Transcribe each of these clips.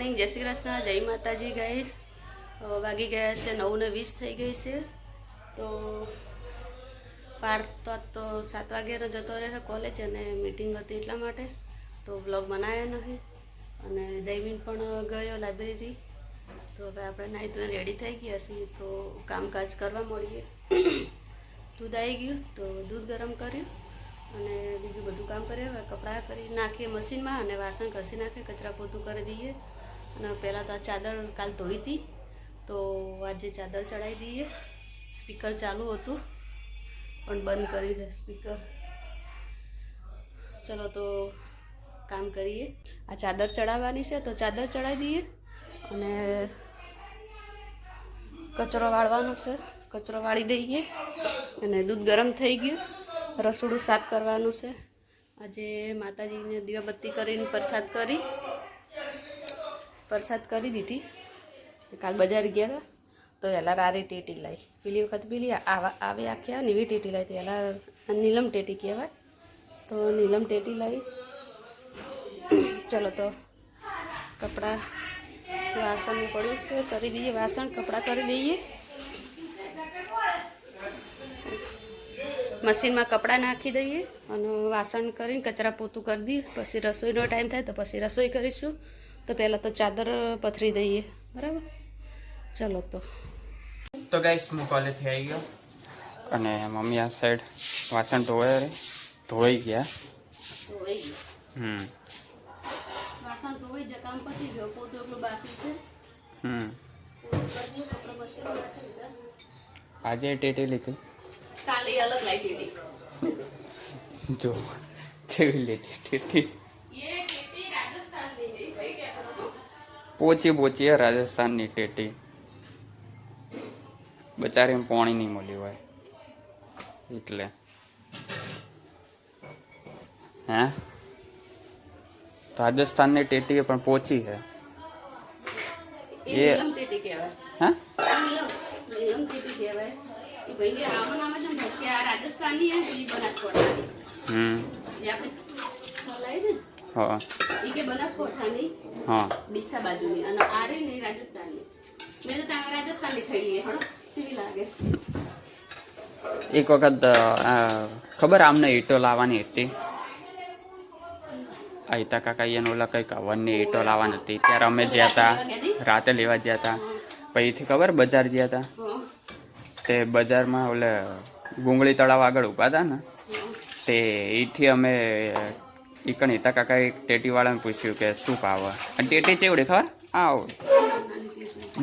Morning, જય શ્રી કૃષ્ણ, જય માતાજી ગાઈસ. વાગી ગયા છે 9:20 થઈ ગઈ છે. તો પાર્થ તો 7 વાગ્યાનો જતો રહે કોલેજ અને મીટિંગ હતી એટલા માટે તો વ્લોગ બનાવ્યો નહીં. અને જયમીન પણ ગયો લાઇબ્રેરી. તો હવે આપણે નાહી ધોઈને રેડી થઈ ગયા છીએ તો કામકાજ કરવા મળીએ. દૂધ આવી ગયું તો દૂધ ગરમ કર્યું અને બીજું બધું કામ કર્યું. હવે કપડાં કરી નાખીએ મશીનમાં અને વાસણ ઘસી નાખીએ, કચરા પોતું કરી દઈએ. અને પહેલાં તો આ ચાદર કાલ ધોઈ હતી તો આજે ચાદર ચડાવી દઈએ. સ્પીકર ચાલુ હતું પણ બંધ કરી દે સ્પીકર. ચલો તો કામ કરીએ. આ ચાદર ચડાવવાની છે તો ચાદર ચડાવી દઈએ અને કચરો વાળવાનો છે, કચરો વાળી દઈએ. અને દૂધ ગરમ થઈ ગયું, રસોડું સાફ કરવાનું છે. આજે માતાજીને દીવાબત્તી કરીને પ્રસાદ કરી દીધી. કાલ બજાર ગયા હતા તો એલા રારી ટેટી લાવી. પેલી વખત પેલી આવે આખ્યા નીવી ટેટી લાવી હતી. એલા નીલમ ટેટી કહેવાય તો નીલમ ટેટી લાવી. ચલો તો કપડાં વાસણ પડ્યું છે કરી દઈએ. વાસણ કપડાં કરી દઈએ. મશીનમાં કપડાં નાખી દઈએ અને વાસણ કરીને કચરા પોતું કરી દઈએ. પછી રસોઈનો ટાઈમ થાય તો પછી રસોઈ કરીશું. તો પહેલાં તો ચાદર પથરી દઈએ, બરાબર. ચલો તો ગાઈસ હું કોલેજથી આવી ગયો અને મમ્મી આ સાઈડ વાસણ ધોઈ ગયા. વાસણ ધોઈ જ કામ પતી ગયો. પોતું એટલું બાકી છે. આજે ટેટી લીધી, કાલે અલગ લાવી હતી. જો જેવી લીધી ટેટી પોચી રાજસ્થાનની ટેટી. બચારીને પાણી નહીં મળ્યું હોય એટલે હે રાજસ્થાનની ટેટી પણ પોચી છે. એ નીલમ ટેટી કહેવાય. હા નીલમ ટેટી કહેવાય. એ ભાઈ કે આમાં નામ જ કે આ રાજસ્થાનની હે પેલી બનાસકોઠાની. જે આપણે ખલાઈ ને હા એ કે બનાસકોઠાની. હા ડીસા બાજુની અને આ રે ને રાજસ્થાનની. મેં તો ત્યાં રાજસ્થાનની ખાઈ લઈએ. હળો કેવી લાગે. એક વખત ખબર આમને ઈંટો લાવવાની હતી. આઈતા કાકા એને ઓલા કંઈક હવનની ઈંટો લાવવાની હતી ત્યારે અમે ગયા હતા, રાતે લેવા ગયા હતા. પછીથી ખબર બજાર ગયા હતા તે બજારમાં ઓલે ગુંગળી તળાવ આગળ ઊભા હતા ને તે અહીંથી અમે ઈકણ હિતા કાકાએ ટેટીવાળાને પૂછ્યું કે શું ભાવ. અને ટેટી ચેવડી ખબર આવ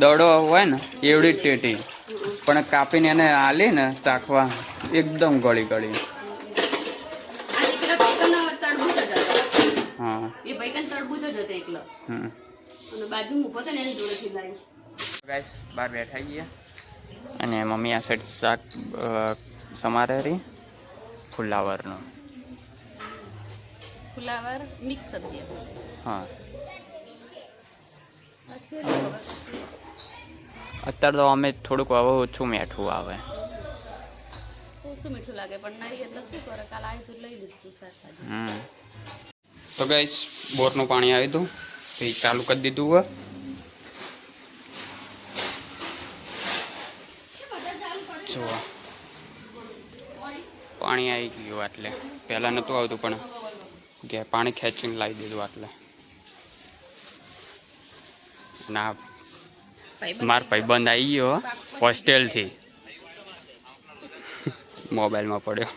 દડો હોય ને એવડી જ ટેટી પણ કાપીને એને આલી ને ચાખવા એકદમ ગળી. હા એ ભાઈ તરબૂચ જ હતો એકલો. અને બાજુ ઊભો હતો ને એની જોડેથી લાવી. ગાઈસ બહાર બેઠા ગયા અને મમ્મી આ સાઈડ શાક સમારે રહી. ફુલાવરનું ફુલાવર મિક્સ સબ્જી. હા અત્યારે તો અમે થોડુંક હવે ઓછું મીઠું આવે. ઓછું મીઠું લાગે પણ નહીં એટલે શું કરે. કાલ આવી તો લઈ લીધું શાકભાજી. તો ગાઈસ બોરનું પાણી આવ્યું હતું તો એ ચાલુ કરી દીધું હોય. જો પાણી આવી ગયું એટલે પહેલાં નહોતું આવતું પણ કે પાણી ખેંચીને લાવી દીધું એટલે. ના માર ભાઈબંધ આવી ગયો હોસ્ટેલથી, મોબાઈલમાં પડ્યો.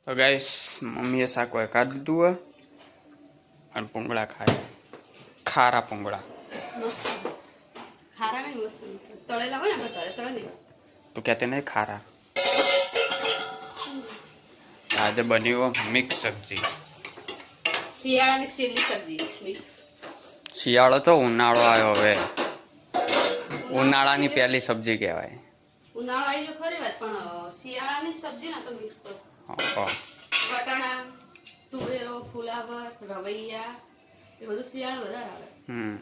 તો ગાઈસ મમ્મીએ શાક કાઢી દીધું હોય અને પૂંગળા ખાય. ખારા પૂંગળા. ખારા નહીં મસ્ત તળેલા હોય ને તળે નહીં. તું કહેતી નહીં ખારા. આજે બન્યું મિક્સ સબ્જી. શિયાળાની શેરી સબ્જી મિક્સ. શિયાળો તો ઉનાળો આવ્યો હવે. ઉનાળાની પહેલી સબ્જી કહેવાય. ઉનાળો આવી ગયો ખરી વાત પણ શિયાળાની સબ્જી ના તો મિક્સ તો વટાણા, તુવેરો, ફુલાવર, રવૈયા એ બધું શિયાળા વધારે આવે.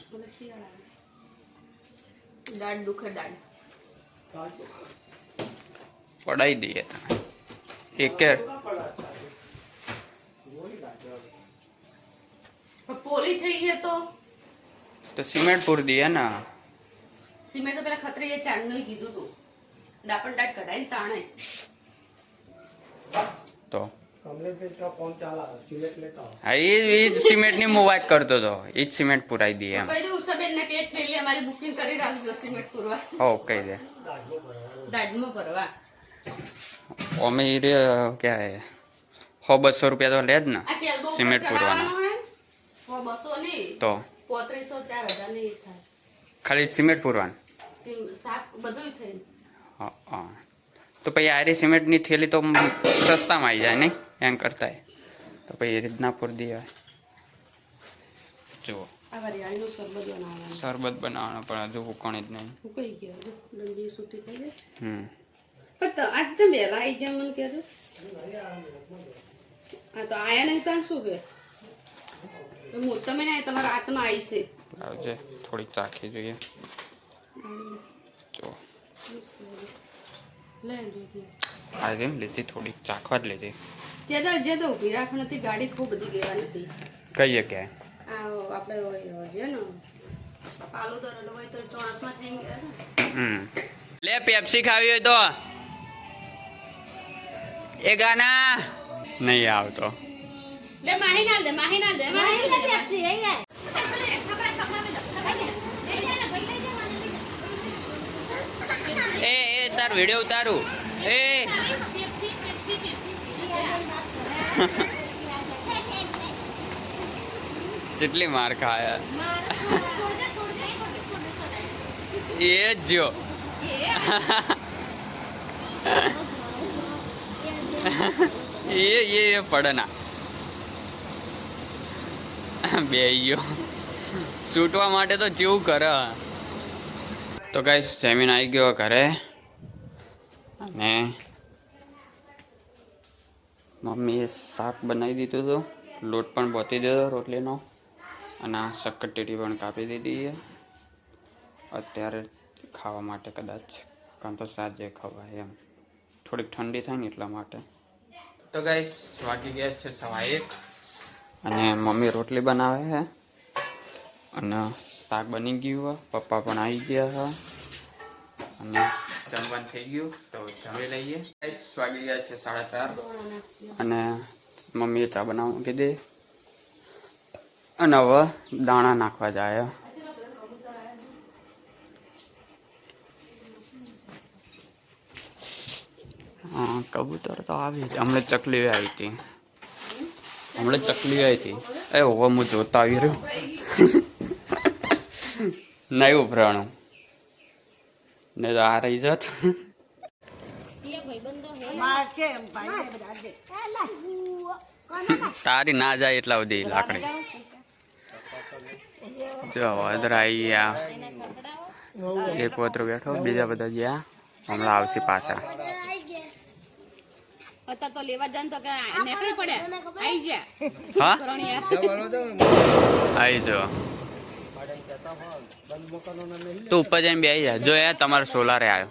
એટલે શિયાળા દાળ દુખે દાળ પડાઈ દઈએ તમે એક પોલી થઈ ગઈ તો તો સિમેન્ટ પૂર દઈએ ને. સિમેન્ટ તો પેલા ખત્રીએ ચાંદનું કીધું તું ડાપણ ડાટ કઢાઈને તાણે તો હા એ જ સિમેન્ટની હું વાત કરતો હતો. એ જ સિમેન્ટ પુરાઈ દઈએ એમ. કહી દઉં ઉષાબેન ને કે થેલી અમારી બુકિંગ કરી રાખજો સિમેન્ટ પૂરવા. હો કહી દે. દાઢમાં ભરવા અમે એ ક્યાં 100-200 રૂપિયા તો લે જ ને આ કેલ્બો ઉપર સિમેન્ટ પૂરવાના. ચડાવવાનો હે 200 નહીં તો 3500 4000 નહીં થાય. ખાલી સિમેન્ટ પૂરવાનું. શાક બધું થઈને હા તો પછી આરી સિમેન્ટની થેલી તો સસ્તામાં આવી જાય નહીં એમ કરતા. તો પછી એ રીતના પૂરી દેવાય. જુઓ આ વરિયાળીનું શરબત બનાવવાનું. શરબત બનાવવાનો પણ હજુ ઉકણી જ નહીં. ઉકળી ગયો હજુ ડંડી સૂટી થઈ ગઈ. હમ પણ આજ જેમ વહેલા આવી જાય મને કહેજો. હા તો આયા નહીં તો શું કે તમે ને તમારા હાથમાં આવી છે. આવજે થોડીક ચાખી જોઈએ. જો આજે લીધી થોડીક ચાખવા જ લીધી. ત્યાં જે તો ઊભી રાખ નથી ગાડી ખૂબ બધી ગેવા નથી. કહીએ કે આપણે છે ને પાલું દરેલું હોય તો ચોણસમાં થઈ ગયા. લે પેપ્સી ખાવી હોય તો એ ગાના નહીં આવતો. લે માહી ના દે એ તાર વિડિયો ઉતારું. એ કેટલી માર ખાયા એ જ જો એ પડના બે ગયો છૂટવા માટે તો જેવું કરે. તો ગાઈસ સેમિન આવી ગયો ઘરે અને મમ્મીએ શાક બનાવી દીધું હતું. લોટ પણ બોતી દીધો રોટલીનો અને આ શક્કરટેટી પણ કાપી દીધી છે અત્યારે ખાવા માટે. કદાચ કાં તો સાંજે ખવાય એમ. થોડીક ઠંડી થાય ને એટલા માટે. તો ગાઈસ વાગી ગયા છે 1:15 અને મમ્મી રોટલી બનાવે છે અને શાક બની ગયું. પપ્પા પણ આવી ગયા છે અને જમવાનું થઈ ગયું તો જમી લઈએ. ગાઈસ વાગી ગયા છે 4:30 અને મમ્મીએ ચા બનાવવા કીધી અને હવે દાણા નાખવા જાય. હા કબૂતર તો આવી જ. હમણાં ચકલી આવી હતી. એ હવે હું જોતા આવી રહ્યો નહીં ઉભરાણું ને તો આ રહી જાત. તારી ના જાય એટલા બધી લાકડી. જો અધરા આવી ગયા. એક પોતરો બેઠો બીજા બધા ગયા હમણાં આવશે પાછા. તો લેવા જાય તો કે નીકળી પડે આવી ગયા. હા આવી જો તું ઉપર જઈને બેસી જા. જો યાર તમારો સોલારે આવ્યો.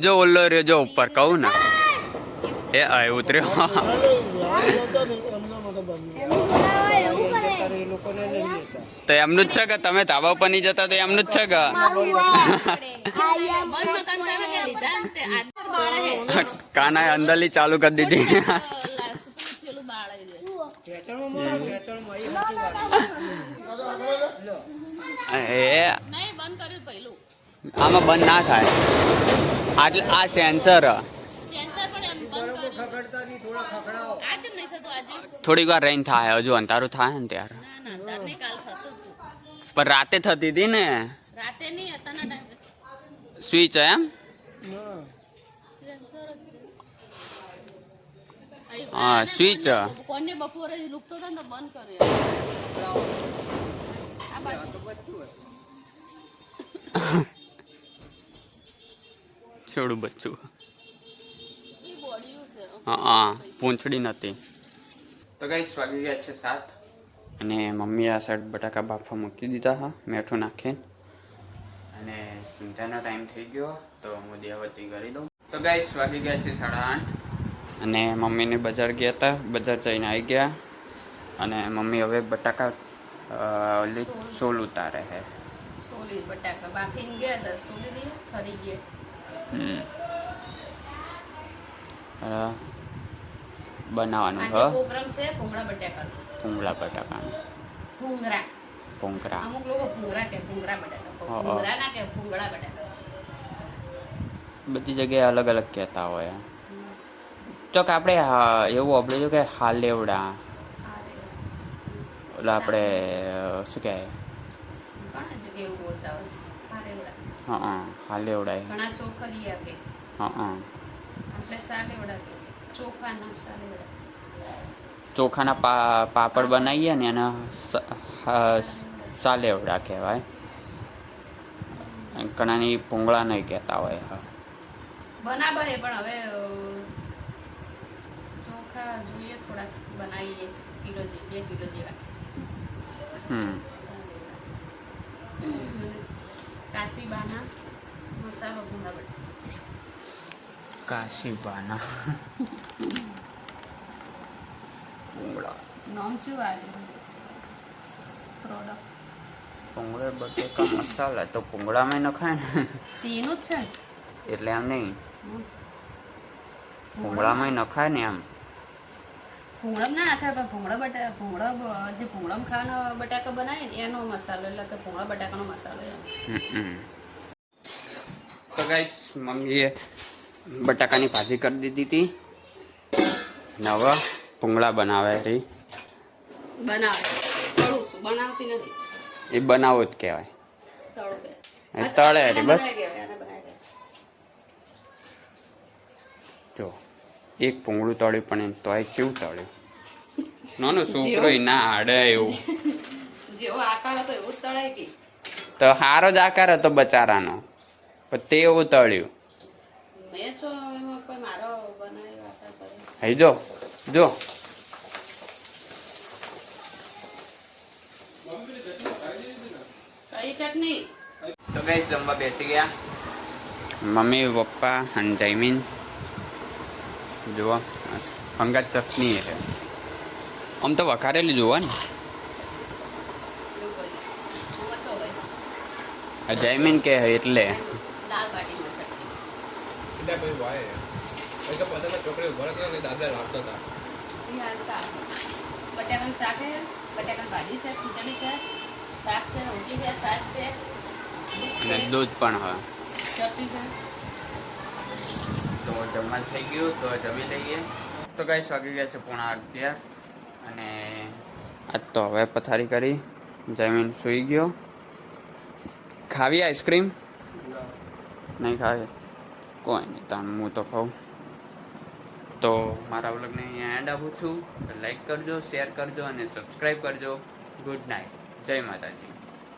જો ઓલ્લો રહ્યો જો ઉપર કહું ને એ ઉતર્યો. તો એમનું જ છે કે તમે ધાબા ઉપર નહીં જતા તો એમનું જ છે કે કાના અંદરલી ચાલુ કરી દીધી. આમાં બંધ ના થાય. આટલે આ સેન્સર થોડીક વાર રહીને થાય. હજુ અંધારું થાય ને ત્યારે. પણ રાતે થતી હતી ને સ્વિચ એમ. હા સ્વિચ બપોરે લુકતો થાય ને બંધ કરે. છોડું બચ્ચું. હા પૂંછડી નથી. તો ગાઈસ વાગી ગયા છે 7 અને મમ્મી આ સાઈડ બટાકા બાફવા મૂકી દીધા હા મીઠું નાખીને. અને સંધ્યાનો ટાઈમ થઈ ગયો તો હું દેવતી કરી દઉં. તો ગાઈસ વાગી ગયા છે 8:30 અને મમ્મીને બજાર ગયા હતા, બજાર જઈને આવી ગયા. અને મમ્મી હવે બટાકા સોલ ઉતારે છે. સોલી બટાકા બાફીને ગયા હતા, સોલી દઈએ ખરી ગયા. બનાવવાનું આજે પ્રોગ્રામ છે ભૂંગળા બટાકાનો. ભૂંગળા બટાકાનું. ભૂંગળા અમુક લોકો ભૂંગળા કે ભૂંગળા બટાકા, ભૂંગળા ના કે ભૂંગળા બટાકા. બધી જગ્યાએ અલગ અલગ કહેતા હોય. તો કે આપણે એવું આપણે જો કે હાલેવડા ઓલા આપણે શું કહેવાય ઘણા જગ્યાએ એવું બોલતા હોય હાલેવડા. હા હાલેવડા. ઘણા ચોખલિયા કે. હા આપણે સાલેવડા કહીએ, ચોખાના સાલેવડા. ચોખાના પાપડ બનાવીએ ને એના સાલેવડા કહેવાય. ઘણાની ભૂંગળા નહીં કહેતા હોય. બનાવે પણ હવે ચોખા જોઈએ થોડાક બનાવીએ, કિલો 2 કિલો જેવા. કાશીબાના મસાલો ભૂંગળા બટાકા. કાશીબાના ભૂંગળા નામ શું આવે પ્રોડક્ટ? ભૂંગળા બટેકા મસાલા તો ભૂંગળામાં નખાય ને. એનું જ છે એટલે એમ નહીં, ભૂંગળામાં નખાય ને એમ. ભૂંગળમ ના નાખાય પણ ભૂંગળા જે ભૂંગળમ ખાવાના બટાકા બનાવે ને એનો મસાલો, એટલે કે ભૂંગળા બટાકાનો મસાલો એમ. તો ગાઈસ મમ્મીએ બટાકાની ભાજી કરી દીધી હતી ને હવે ભૂંગળા બનાવે રહી. બનાવતી નથી, એ બનાવો જ કહેવાય. તળે રે બસ. જો એક ભૂંગળું તળ્યું પણ તોય કેવું તળ્યું. નાનો છોકરો ના આડે એવું. જેવો આકાર હતો એવું જ તળાય કે. તો સારો જ આકાર હતો બચારાનો, પણ તે એવું તળ્યું. મેં તો એમાં કોઈ મારો બનાવ્યો આકાર કર્યો. હઈ જો જો કઈ ચટણી? તો ગાઈસ જમવા બેસી ગયા મમ્મી પપ્પા અને જયમીન. જુઓ હંગાત ચટણી છે. આમ તો વઘારેલી જુઓ ને. જયમીન કે એટલે દાળ બાટીમાં ચટણી. બટાકાનું શાક છે, બટાકાની ભાજી છે, ખીચડી છે, શાક છે, રોટલી છે, છાશ છે, અને દૂધ પણ હોય. ચટણી છે. તો જમવાનું થઈ ગયું, તો જમી લઈએ. તો ગાઈસ વાગી ગયા છે 11:30 અને આજ તો હવે પથારી કરી. જમીન સૂઈ ગયો. ખાવી આઈસ્ક્રીમ? નહીં ખાવી? કોઈ નહીં, તમે હું તો ખાઉં. તો મારા વ્લોગને અહીંયા એન્ડ આપું છું. લાઈક કરજો, શેર કરજો અને સબસ્ક્રાઈબ કરજો. ગુડ નાઇટ, જય માતાજી.